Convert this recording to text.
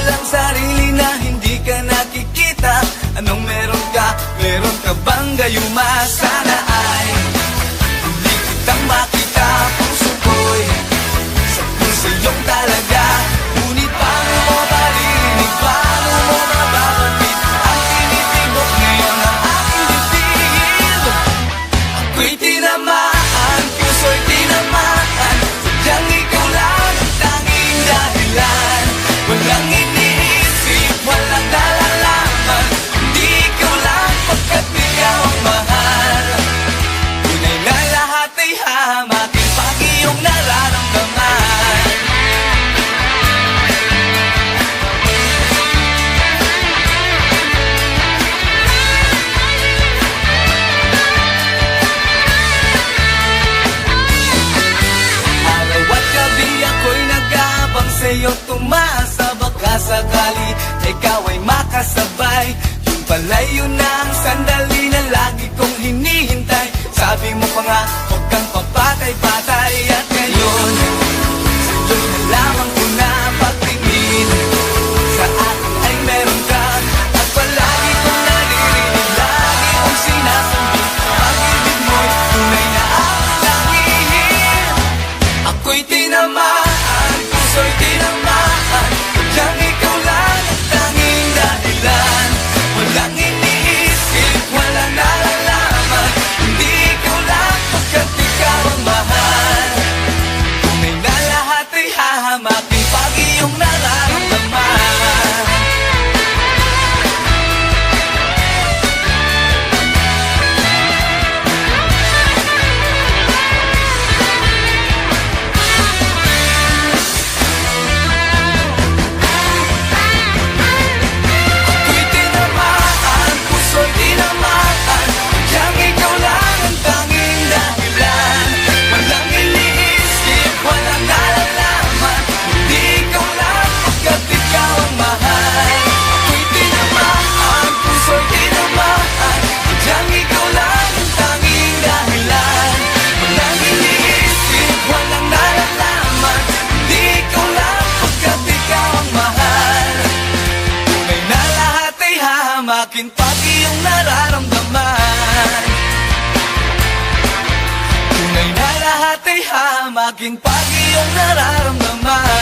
walang sarili na hindi ka nakikita. Anong meron ka? Meron ka bang gayuma? Sana ay hindi kitang makita. Puso ko'y sabi sa'yong talaga. Ngunit paano mo maririnig? Paano mo mababagit ang tinitibok ngayon ng aking dibdib? Ako'y tinamaan, puso'y tinamaan. Sadyang ikaw lang ang tanging dahilan. Walang iniisip, walang nalalaman. Hindi ikaw lang pagkat ikaw ang mahal. Tunay na lahat ay hamakin pag iyong nararamdaman. Araw at gabi ako'y nag-aabang sa'yo, tumasa. Baka sakali ikaw ay makasabay. Yung pala'y yun ang sandali na lagi kong hinihintay. Sabi mo pa nga, huwag kang papatay-patay. At ngayon, sa'yo'y nalaman ko na pagtingin sa akin ay meron ka. At palagi kong naririnig, lagi kong sinasabi, pag-ibig mo'y tunay na aking langin. Ako'y tinamaan, puso'y tinamaan. Sadyang ikaw lang ang tanging dahilan. Walang iniisip, walang nalalaman. Hindi ikaw lang pagkat ikaw ang mahal. Tunay na lahat ay hahamakin pag iyong nararamdaman. Ako'y tinamaan, puso'y tinamaan. Sadyang ikaw lang ang tanging dahilan. Walang iniisip, walang nalalaman. Hindi ikaw lang pagkat ikaw ang mahal. Ako'y tinamaan, puso'y tinamaan. Sadyang ikaw lang ang tanging dahilan. Walang iniisip, walang nalalaman. Hindi ikaw lang pagkat ikaw ang mahal. Tunay na lahat ay hahamakin pag iyong nararamdaman. Tunay na lahat ay hahamakin pag iyong nararamdaman.